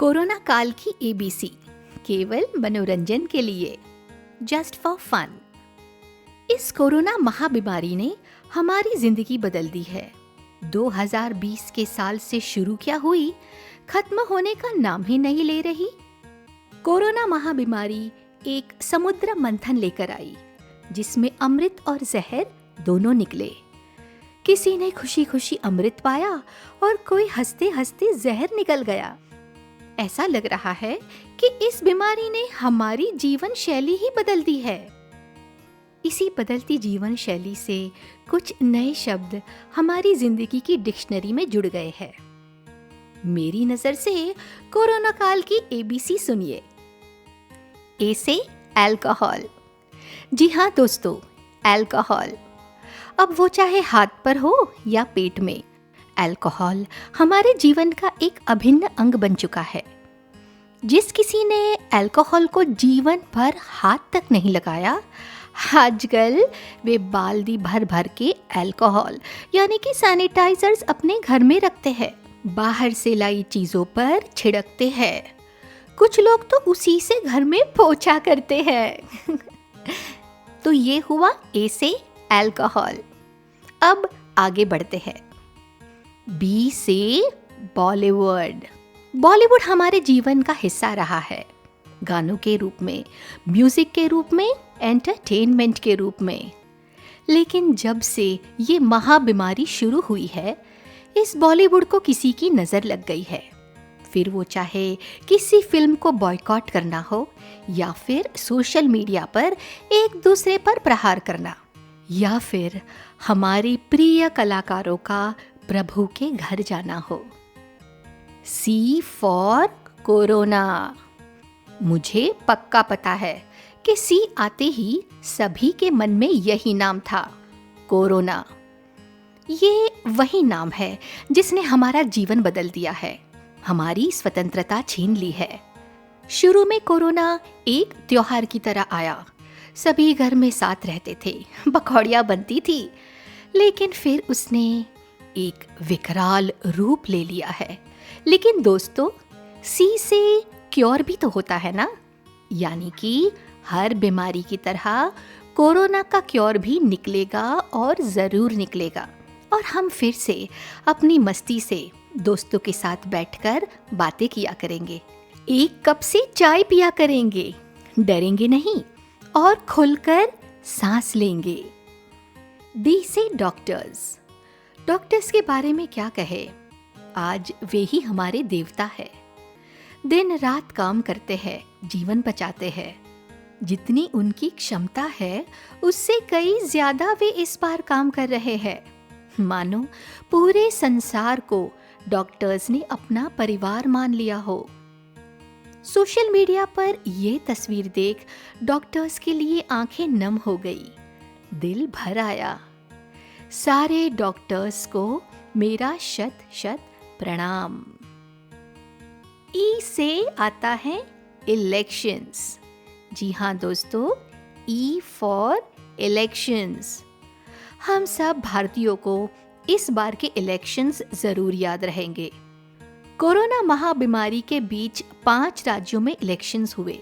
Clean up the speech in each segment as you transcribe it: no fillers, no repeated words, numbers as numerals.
Corona काल की ABC केवल मनोरंजन के लिए, जस्ट फॉर फन। इस कोरोना महाबीमारी ने हमारी जिंदगी बदल दी है। 2020 के साल से शुरू क्या हुई, खत्म होने का नाम ही नहीं ले रही। कोरोना महाबीमारी एक समुद्र मंथन लेकर आई, जिसमें अमृत और जहर दोनों निकले। किसी ने खुशी खुशी अमृत पाया और कोई हंसते हंसते जहर निकल गया। ऐसा लग रहा है कि इस बीमारी ने हमारी जीवन शैली ही बदल दी है। इसी बदलती जीवन शैली से कुछ नए शब्द हमारी जिंदगी की डिक्शनरी में जुड़ गए हैं। मेरी नजर से कोरोना काल की एबीसी सुनिए। ए से अल्कोहल। जी हाँ दोस्तों, अल्कोहल। अब वो चाहे हाथ पर हो या पेट में, अल्कोहल हमारे जीवन का एक अभिन्न अंग बन चुका है। जिस किसी ने अल्कोहल को जीवन भर हाथ तक नहीं लगाया, आजकल वे बाल्टी भर भर के अल्कोहल यानी कि सैनिटाइजर्स अपने घर में रखते हैं, बाहर से लाई चीजों पर छिड़कते हैं। कुछ लोग तो उसी से घर में पोछा करते हैं। तो ये हुआ ए से अल्कोहल। अब आगे बढ़ते हैं। बी से बॉलीवुड। बॉलीवुड हमारे जीवन का हिस्सा रहा है, गानों के रूप में, म्यूजिक के रूप में, एंटरटेनमेंट के रूप में। लेकिन जब से ये महाबीमारी शुरू हुई है, इस बॉलीवुड को किसी की नजर लग गई है। फिर वो चाहे किसी फिल्म को बॉयकॉट करना हो या फिर सोशल मीडिया पर एक दूसरे पर प्रहार करना, या फिर हमारे प्रिय कलाकारों का प्रभु के घर जाना हो। सी फॉर कोरोना। मुझे पक्का पता है कि सी आते ही सभी के मन में यही नाम था, कोरोना। ये वही नाम है जिसने हमारा जीवन बदल दिया है, हमारी स्वतंत्रता छीन ली है। शुरू में कोरोना एक त्योहार की तरह आया, सभी घर में साथ रहते थे, पकौड़ियाँ बनती थी। लेकिन फिर उसने एक विकराल रूप ले लिया है। लेकिन दोस्तों, सी से क्योर भी तो होता है ना, यानी कि हर बीमारी की तरह कोरोना का क्योर भी निकलेगा और जरूर निकलेगा। और हम फिर से अपनी मस्ती से दोस्तों के साथ बैठकर बातें किया करेंगे, एक कप से चाय पिया करेंगे, डरेंगे नहीं और खुलकर सांस लेंगे। डी से डॉक्टर्स। डॉक्टर्स के बारे में क्या कहे, आज वे ही हमारे देवता है। दिन रात काम करते हैं, जीवन बचाते हैं। जितनी उनकी क्षमता है उससे कई ज्यादा वे इस बार काम कर रहे हैं। मानो पूरे संसार को डॉक्टर्स ने अपना परिवार मान लिया हो। सोशल मीडिया पर ये तस्वीर देख डॉक्टर्स के लिए आंखें नम हो गई, दिल भर आया। सारे डॉक्टर्स को मेरा शत शत प्रणाम। ई से आता है इलेक्शंस। जी हाँ दोस्तों, ई फॉर इलेक्शंस। हम सब भारतीयों को इस बार के इलेक्शंस जरूर याद रहेंगे। कोरोना महाबीमारी के बीच 5 राज्यों में इलेक्शंस हुए।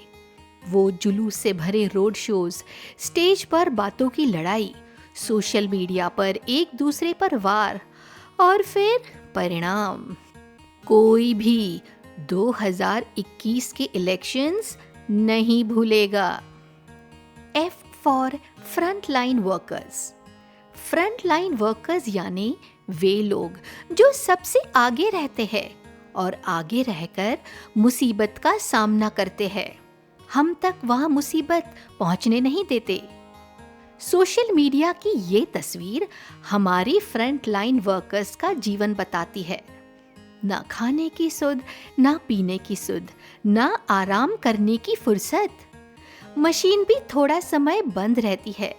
वो जुलूस से भरे रोड शोज, स्टेज पर बातों की लड़ाई, सोशल मीडिया पर एक दूसरे पर वार, और फिर परिणाम। कोई भी 2021 के इलेक्शंस नहीं भूलेगा। F for front line workers. Front line workers यानी वे लोग जो सबसे आगे रहते हैं और आगे रहकर मुसीबत का सामना करते हैं, हम तक वह मुसीबत पहुंचने नहीं देते। सोशल मीडिया की ये तस्वीर हमारी फ्रंट लाइन वर्कर्स का जीवन बताती है। ना खाने की सुध, ना पीने की सुध, ना आराम करने की फुर्सत। मशीन भी थोड़ा समय बंद रहती है,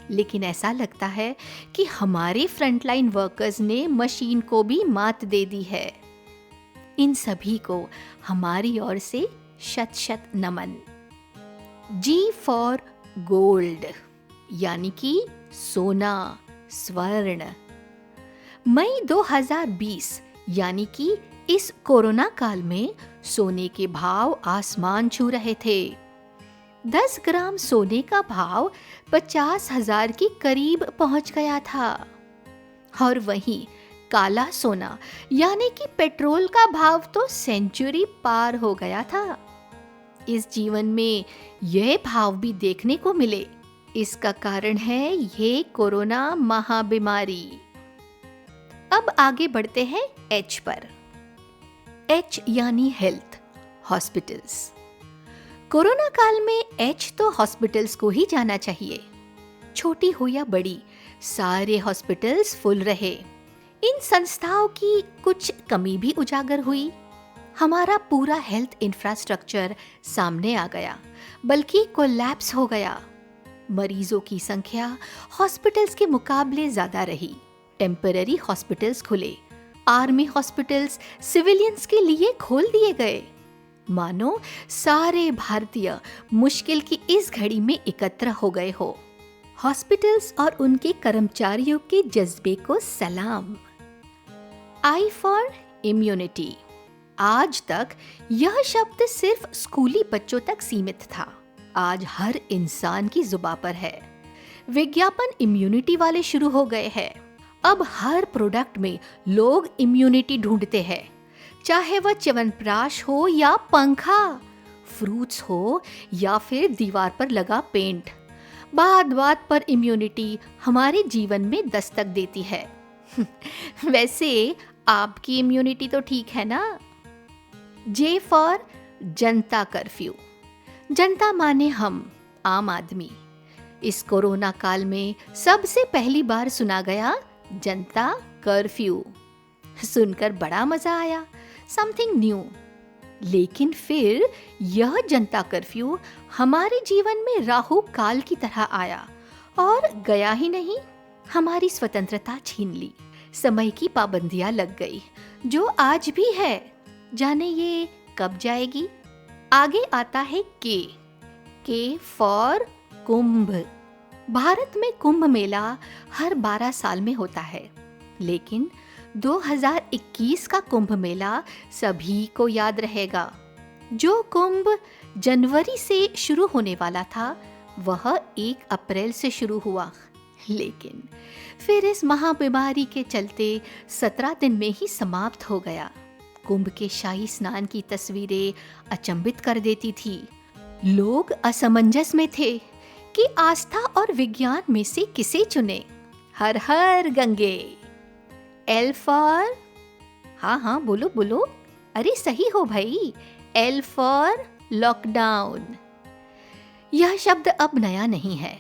लेकिन ऐसा लगता है कि हमारे फ्रंट लाइन वर्कर्स ने मशीन को भी मात दे दी है। इन सभी को हमारी ओर से शत शत नमन। जी फॉर गोल्ड यानी कि सोना, स्वर्ण। मई 2020 यानी कि इस कोरोना काल में सोने के भाव आसमान छू रहे थे। 10 ग्राम सोने का भाव 50,000 के करीब पहुंच गया था। और वहीं काला सोना यानी कि पेट्रोल का भाव तो सेंचुरी पार हो गया था। इस जीवन में यह भाव भी देखने को मिले, इसका कारण है ये कोरोना महाबीमारी। अब आगे बढ़ते हैं एच पर। एच यानी हेल्थ, हॉस्पिटल्स। कोरोना काल में एच तो हॉस्पिटल्स को ही जाना चाहिए। छोटी हो या बड़ी, सारे हॉस्पिटल्स फुल रहे। इन संस्थाओं की कुछ कमी भी उजागर हुई। हमारा पूरा हेल्थ इंफ्रास्ट्रक्चर सामने आ गया, बल्कि कोलैप्स हो गया। मरीजों की संख्या हॉस्पिटल्स के मुकाबले ज्यादा रही। टेम्पररी हॉस्पिटल्स खुले, आर्मी हॉस्पिटल्स सिविलियंस के लिए खोल दिए गए। मानो सारे भारतीय मुश्किल की इस घड़ी में एकत्र हो गए हो। हॉस्पिटल्स और उनके कर्मचारियों के जज्बे को सलाम। I for immunity. आज तक यह शब्द सिर्फ स्कूली बच्चों तक सीमित था। आज हर इंसान की जुबान पर है। विज्ञापन इम्यूनिटी वाले शुरू हो गए हैं। अब हर प्रोडक्ट में लोग इम्यूनिटी ढूंढते हैं, चाहे वह च्यवनप्राश हो या पंखा, फ्रूट्स हो या फिर दीवार पर लगा पेंट। बात बात पर इम्यूनिटी हमारे जीवन में दस्तक देती है। वैसे आपकी इम्यूनिटी तो ठीक है ना? J for Janata curfew. जनता माने हम, आम आदमी। इस कोरोना काल में सबसे पहली बार सुना गया जनता कर्फ्यू। सुनकर बड़ा मजा आया, समथिंग न्यू। लेकिन फिर यह जनता कर्फ्यू हमारे जीवन में राहु काल की तरह आया और गया ही नहीं, हमारी स्वतंत्रता छीन ली। समय की पाबंदियां लग गई, जो आज भी है। जाने ये कब जाएगी? आगे आता है के फॉर कुंभ। भारत में कुंभ मेला हर 12 साल में होता है, लेकिन 2021 का कुंभ मेला सभी को याद रहेगा। जो कुंभ जनवरी से शुरू होने वाला था, वह 1 अप्रैल से शुरू हुआ, लेकिन फिर इस महाबीमारी के चलते 17 दिन में ही समाप्त हो गया। कुंभ के शाही स्नान की तस्वीरें अचंभित कर देती थी। लोग असमंजस में थे कि आस्था और विज्ञान में से किसे चुने। हर हर गंगे। एल फॉर, हाँ बोलो बोलो, अरे सही हो भाई, एल फॉर लॉकडाउन। यह शब्द अब नया नहीं है।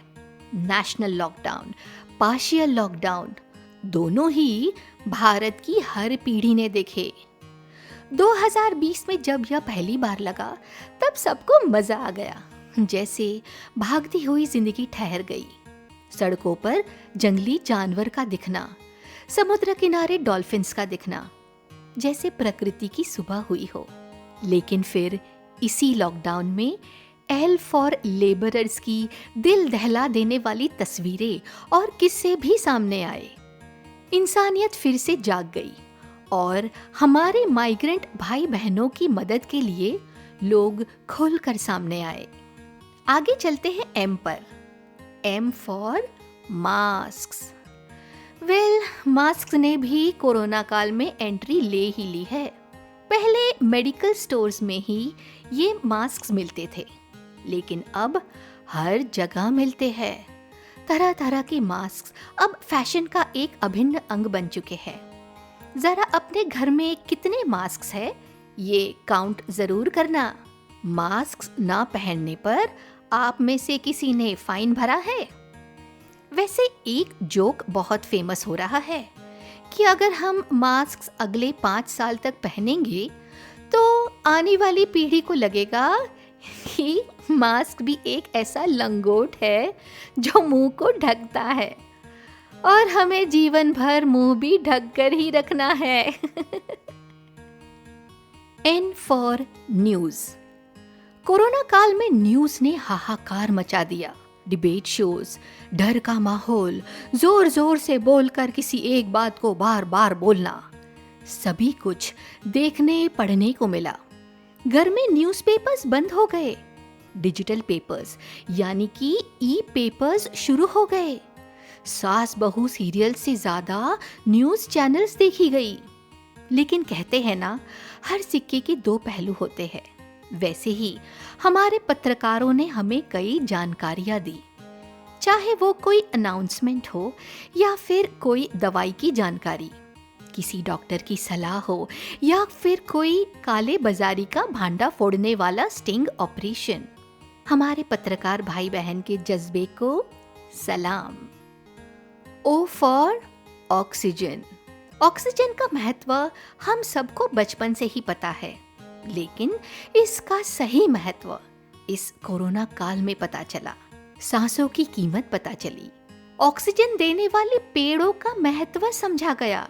नेशनल लॉकडाउन, पार्शियल लॉकडाउन, दोनों ही भारत की हर पीढ़ी ने देखे। 2020 में जब यह पहली बार लगा, तब सबको मजा आ गया। जैसे भागती हुई जिंदगी ठहर गई। सड़कों पर जंगली जानवर का दिखना, समुद्र किनारे डॉल्फिन्स का दिखना, जैसे प्रकृति की सुबह हुई हो। लेकिन फिर इसी लॉकडाउन में एल फॉर लेबरर्स की दिल दहला देने वाली तस्वीरें और किस्से भी सामने आए। इंसानियत फिर से जाग गई और हमारे माइग्रेंट भाई बहनों की मदद के लिए लोग खुलकर सामने आए। आगे चलते हैं एम पर। M for masks. मास्क ने भी कोरोना काल में एंट्री ले ही ली है। पहले मेडिकल स्टोर्स में ही ये मास्क मिलते थे, लेकिन अब हर जगह मिलते हैं। तरह तरह के मास्क अब फैशन का एक अभिन्न अंग बन चुके हैं। जरा अपने घर में कितने मास्क है, ये काउंट जरूर करना। मास्क ना पहनने पर आप में से किसी ने फाइन भरा है? वैसे एक जोक बहुत फेमस हो रहा है कि अगर हम मास्क अगले 5 साल तक पहनेंगे तो आने वाली पीढ़ी को लगेगा कि मास्क भी एक ऐसा लंगोट है जो मुंह को ढकता है, और हमें जीवन भर मुंह भी ढक कर ही रखना है। N for news. कोरोना काल में न्यूज ने हाहाकार मचा दिया। डिबेट शोज, डर का माहौल, जोर जोर से बोलकर किसी एक बात को बार बार बोलना, सभी कुछ देखने पढ़ने को मिला। घर में न्यूज़पेपर्स बंद हो गए, डिजिटल पेपर्स यानी कि ई पेपर्स शुरू हो गए। सास बहू सीरियल से ज्यादा न्यूज़ चैनल्स देखी गई। लेकिन कहते हैं ना, हर सिक्के के दो पहलू होते हैं। वैसे ही हमारे पत्रकारों ने हमें कई जानकारियां दी, चाहे वो कोई अनाउंसमेंट हो या फिर कोई दवाई की जानकारी, किसी डॉक्टर की सलाह हो या फिर कोई काले बाजारी का भांडा फोड़ने वाला स्टिंग ऑपरेशन। हमारे पत्रकार भाई बहन के जज्बे को सलाम। O for oxygen. ऑक्सीजन का महत्व हम सबको बचपन से ही पता है, लेकिन इसका सही महत्व इस कोरोना काल में पता चला। सांसों की कीमत पता चली, ऑक्सीजन देने वाले पेड़ों का महत्व समझा गया।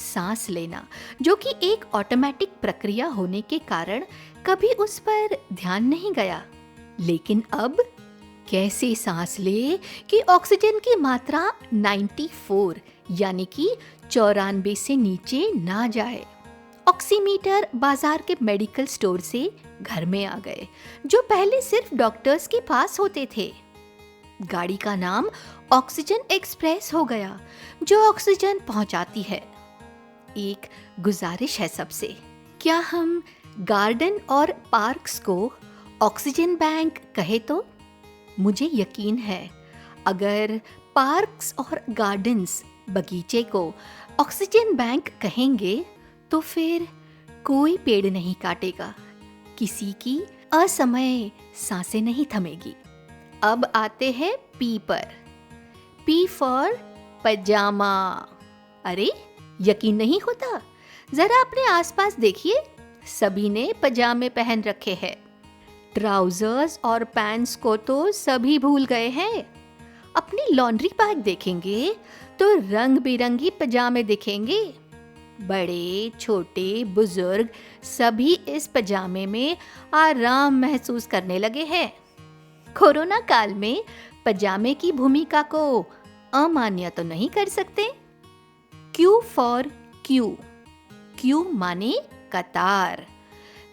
सांस लेना, जो कि एक ऑटोमेटिक प्रक्रिया होने के कारण कभी उस पर ध्यान नहीं गया, लेकिन अब कैसे सांस ले कि ऑक्सीजन की मात्रा 94 यानी कि 94 से नीचे ना जाए। ऑक्सीमीटर बाजार के मेडिकल स्टोर से घर में आ गए, जो पहले सिर्फ डॉक्टर्स के पास होते थे। गाड़ी का नाम ऑक्सीजन एक्सप्रेस हो गया, जो ऑक्सीजन पहुंचाती है। एक गुजारिश है सबसे, क्या हम गार्डन और पार्क्स को ऑक्सीजन बैंक कहे तो? मुझे यकीन है, अगर पार्क्स और गार्डन्स बगीचे को ऑक्सीजन बैंक कहेंगे तो फिर कोई पेड़ नहीं काटेगा, किसी की असमय सांसें नहीं थमेगी। अब आते हैं पी पर। पी फॉर पजामा। अरे यकीन नहीं होता, जरा अपने आसपास देखिए, सभी ने पजामे पहन रखे हैं। ट्राउजर्स और पैंट्स को तो सभी भूल गए हैं। अपनी लॉन्ड्री बैग देखेंगे तो रंग बिरंगी पजामे दिखेंगे। बड़े छोटे बुजुर्ग सभी इस पजामे में आराम महसूस करने लगे हैं। कोरोना काल में पजामे की भूमिका को अमान्य तो नहीं कर सकते। Q for Q. क्यू माने कतार,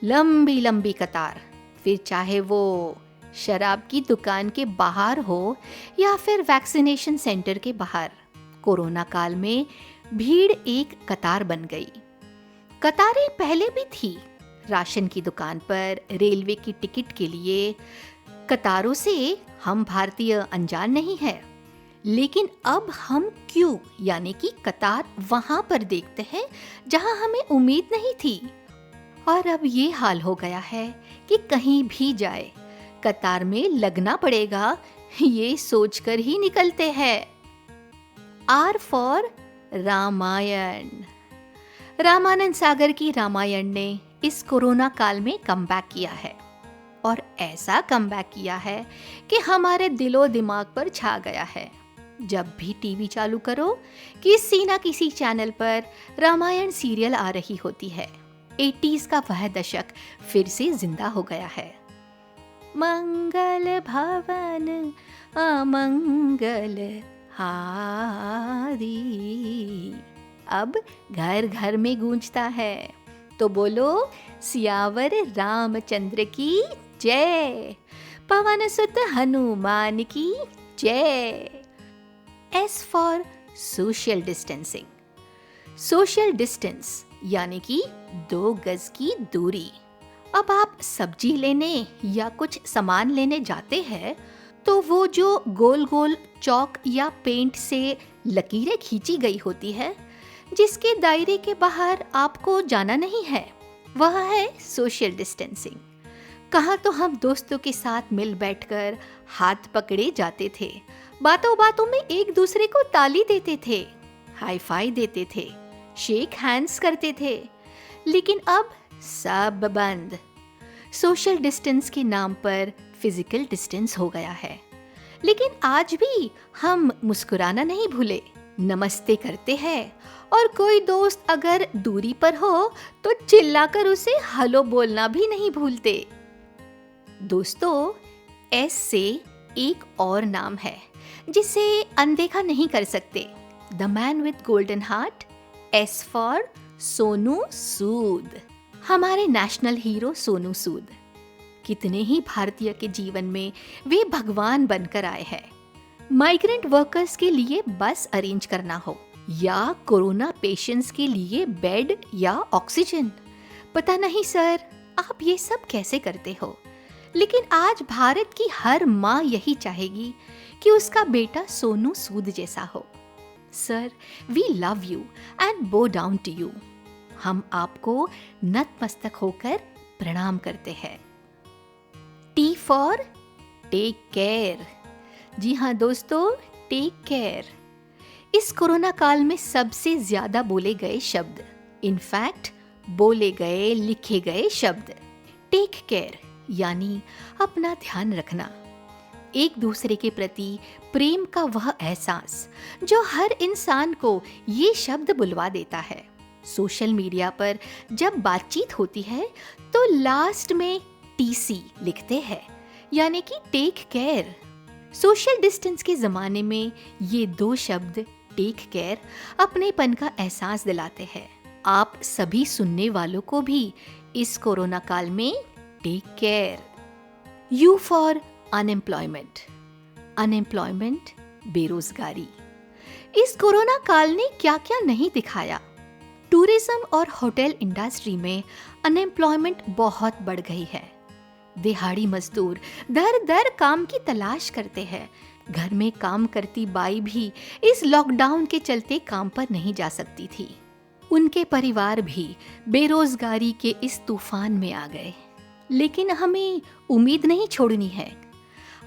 लंबी लंबी कतार। फिर चाहे वो शराब की दुकान के बाहर हो या फिर वैक्सीनेशन सेंटर के बाहर, कोरोना काल में भीड़ एक कतार बन गई। कतारें पहले भी थी, राशन की दुकान पर, रेलवे की टिकट के लिए। कतारों से हम भारतीय अनजान नहीं है, लेकिन अब हम क्यू यानी कि कतार वहां पर देखते हैं जहां हमें उम्मीद नहीं थी। और अब ये हाल हो गया है कि कहीं भी जाए कतार में लगना पड़ेगा, ये सोचकर ही निकलते हैं। R for Ramayan. रामानंद सागर की रामायण ने इस कोरोना काल में कमबैक किया है, और ऐसा कमबैक किया है कि हमारे दिलो दिमाग पर छा गया है। जब भी टीवी चालू करो, किसी ना किसी चैनल पर रामायण सीरियल आ रही होती है। 80s का वह दशक फिर से जिंदा हो गया है। मंगल भवन अमंगल हारी अब घर घर में गूंजता है। तो बोलो सियावर रामचंद्र की जय, पवन सुत हनुमान की जय। S for social distancing. Social distance यानी कि 2 गज की दूरी। अब आप सब्जी लेने या कुछ सामान लेने जाते हैं तो वो जो गोल गोल चौक या पेंट से लकीरें खींची गई होती है, जिसके दायरे के बाहर आपको जाना नहीं है, वह है सोशल डिस्टेंसिंग। कहाँ तो हम दोस्तों के साथ मिल बैठकर हाथ पकड़े जाते थे, बातों बातों में एक दूसरे को ताली देते थे, हाई फाई देते थे, शेक हैंड्स करते थे। लेकिन अब सब बंद। सोशल डिस्टेंस के नाम पर फिजिकल डिस्टेंस हो गया है। लेकिन आज भी हम मुस्कुराना नहीं भूले, नमस्ते करते हैं, और कोई दोस्त अगर दूरी पर हो तो चिल्लाकर उसे हेलो बोलना भी नहीं भूलते। दोस्तों, एस से एक और नाम है जिसे अनदेखा नहीं कर सकते। The man with golden heart. S for Sonu Sood, हमारे नेशनल हीरो सोनू सूद। कितने ही भारतीय के जीवन में वे भगवान बनकर आए हैं। माइग्रेंट वर्कर्स के लिए बस अरेंज करना हो या कोरोना पेशेंट्स के लिए बेड या ऑक्सीजन, पता नहीं सर आप ये सब कैसे करते हो। लेकिन आज भारत की हर माँ यही चाहेगी कि उसका बेटा सोनू सूद जैसा हो। Sir we love you and bow down to you. हम आपको नतमस्तक होकर प्रणाम करते हैं। T for take care. जी हाँ दोस्तों, टेक केयर इस कोरोना काल में सबसे ज्यादा बोले गए शब्द, इनफैक्ट बोले गए लिखे गए शब्द। टेक केयर यानी अपना ध्यान रखना, एक दूसरे के प्रति प्रेम का वह एहसास जो हर इंसान को ये शब्द बुलवा देता है। सोशल मीडिया पर जब बातचीत होती है तो लास्ट में टीसी लिखते हैं, यानी कि टेक केयर। सोशल डिस्टेंस के जमाने में ये दो शब्द टेक केयर अपनेपन का एहसास दिलाते हैं। आप सभी सुनने वालों को भी इस कोरोना काल में take care. You for unemployment. Unemployment बेरोजगारी। इस कोरोना काल ने क्या क्या नहीं दिखाया। टूरिज्म और होटल इंडस्ट्री में अनएम्प्लॉयमेंट बहुत बढ़ गई है। दिहाड़ी मजदूर दर दर काम की तलाश करते हैं। घर में काम करती बाई भी इस लॉकडाउन के चलते काम पर नहीं जा सकती थी। उनके परिवार भी बेरोजगारी के इस तूफान में आ गए। लेकिन हमें उम्मीद नहीं छोड़नी है।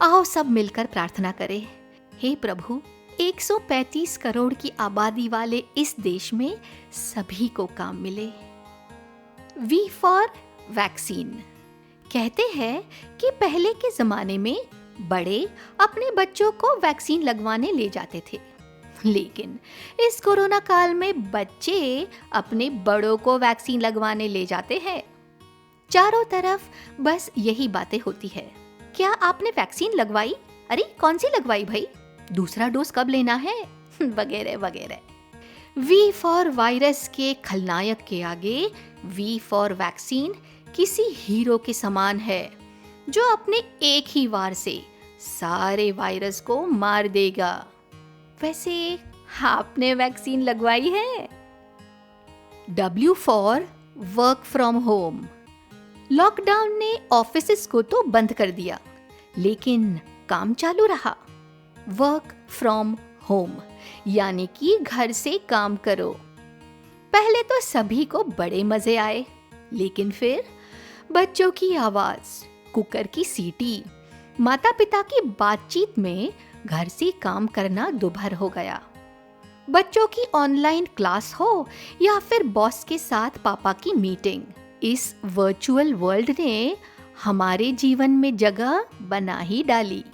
आओ सब मिलकर प्रार्थना करें, हे प्रभु 135 करोड़ की आबादी वाले इस देश में सभी को काम मिले। We for vaccine. कहते हैं कि पहले के जमाने में बड़े अपने बच्चों को वैक्सीन लगवाने ले जाते थे, लेकिन इस कोरोना काल में बच्चे अपने बड़ों को वैक्सीन लगवाने ले जाते हैं। चारों तरफ बस यही बातें होती है। क्या आपने वैक्सीन लगवाई? अरे कौन सी लगवाई भाई? दूसरा डोज कब लेना है? वगैरह वगैरह। वी फॉर वायरस के खलनायक के आगे वी फॉर वैक्सीन किसी हीरो के समान है, जो अपने एक ही वार से सारे वायरस को मार देगा। वैसे आपने वैक्सीन लगवाई है? W for work from home. Lockdown ने ऑफिसेस को तो बंद कर दिया, लेकिन काम चालू रहा। वर्क फ्रॉम होम यानी कि घर से काम करो। पहले तो सभी को बड़े मजे आए, लेकिन फिर बच्चों की आवाज, कुकर की सीटी, माता पिता की बातचीत में घर से काम करना दुभर हो गया। बच्चों की ऑनलाइन क्लास हो या फिर बॉस के साथ पापा की मीटिंग, इस वर्चुअल वर्ल्ड ने हमारे जीवन में जगह बना ही डाली।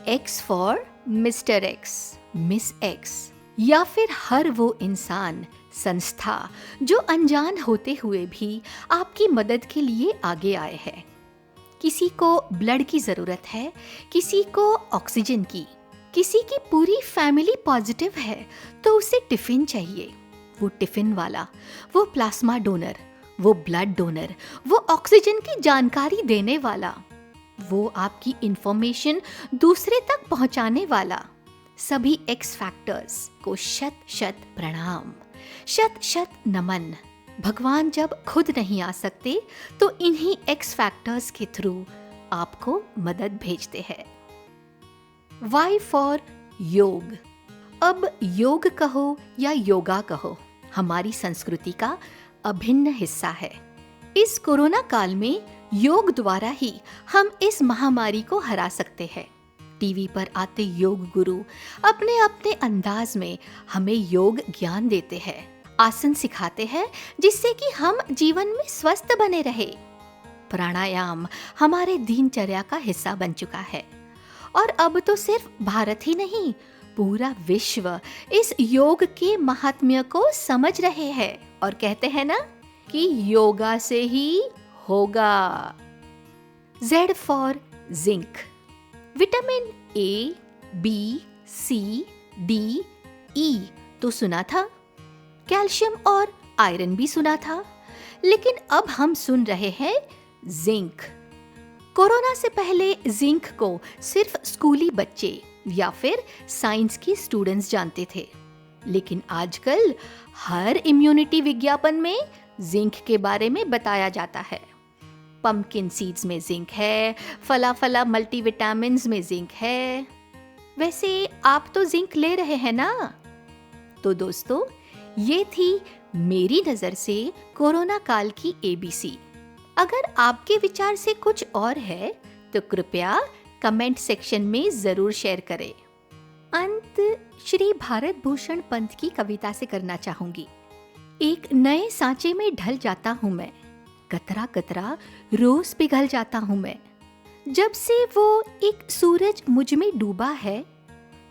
X for mister x, miss x, या फिर हर वो इंसान, संस्था जो अनजान होते हुए भी आपकी मदद के लिए आगे आए हैं। किसी को ब्लड की जरूरत है, किसी को ऑक्सीजन की, किसी की पूरी फैमिली पॉजिटिव है तो उसे टिफिन चाहिए। वो टिफिन वाला, वो प्लाज्मा डोनर, वो ब्लड डोनर, वो ऑक्सीजन की जानकारी देने वाला, वो आपकी इंफॉर्मेशन दूसरे तक पहुंचाने वाला, सभी एक्स फैक्टर्स को शत शत प्रणाम, शत शत नमन। भगवान जब खुद नहीं आ सकते तो इन्हीं एक्स फैक्टर्स के थ्रू आपको मदद भेजते हैं। वाई फॉर योग। अब योग कहो या योगा कहो, हमारी संस्कृति का अभिन्न हिस्सा है। इस कोरोना काल में योग द्वारा ही हम इस महामारी को हरा सकते हैं। टीवी पर आते योग गुरु अपने अपने अंदाज में हमें योग ज्ञान देते हैं, आसन सिखाते हैं जिससे कि हम जीवन में स्वस्थ बने रहे। प्राणायाम हमारे दिनचर्या का हिस्सा बन चुका है और अब तो सिर्फ भारत ही नहीं, पूरा विश्व इस योग के महात्म्य को समझ रहे हैं और कहते हैं ना कि योगा से ही होगा। Z for zinc. Vitamin A, B, C, D, E तो सुना था। कैल्शियम और आयरन भी सुना था, लेकिन अब हम सुन रहे हैं जिंक। कोरोना से पहले जिंक को सिर्फ स्कूली बच्चे या फिर साइंस की स्टूडेंट्स जानते थे, लेकिन आजकल हर इम्यूनिटी विज्ञापन में जिंक के बारे में बताया जाता है। पंपकिन सीड्स में जिंक है, फला फला मल्टीविटामिन्स में जिंक है। वैसे आप तो जिंक ले रहे हैं ना? तो दोस्तों, ये थी मेरी नजर से कोरोना काल की एबीसी। अगर आपके विचार से कुछ और है तो कृपया कमेंट सेक्शन में जरूर शेयर करें। अंत श्री भारत भूषण पंत की कविता से करना चाहूंगी। एक नए सांचे में ढल जाता हूं मैं, कतरा कतरा रोज पिघल जाता हूं मैं। जब से वो एक सूरज मुझ में डूबा है,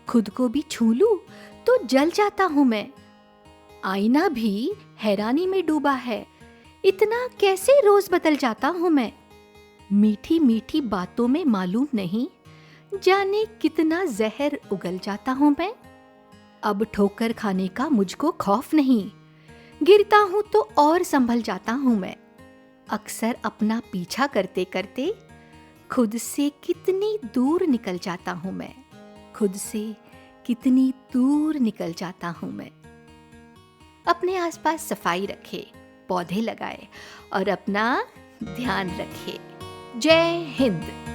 खुद को भी छू लूं तो जल जाता हूं मैं। आईना भी हैरानी में डूबा है, इतना कैसे रोज बदल जाता हूं मैं। मीठी मीठी बातों में मालूम नहीं जाने कितना जहर उगल जाता हूं मैं। अब ठोकर खाने का मुझको खौफ नहीं, गिरता हूं तो और संभल जाता हूं मैं। अक्सर अपना पीछा करते करते खुद से कितनी दूर निकल जाता हूं मैं। खुद से कितनी दूर निकल जाता हूं मैं। अपने आसपास सफाई रखे, पौधे लगाए और अपना ध्यान रखे। जय हिंद।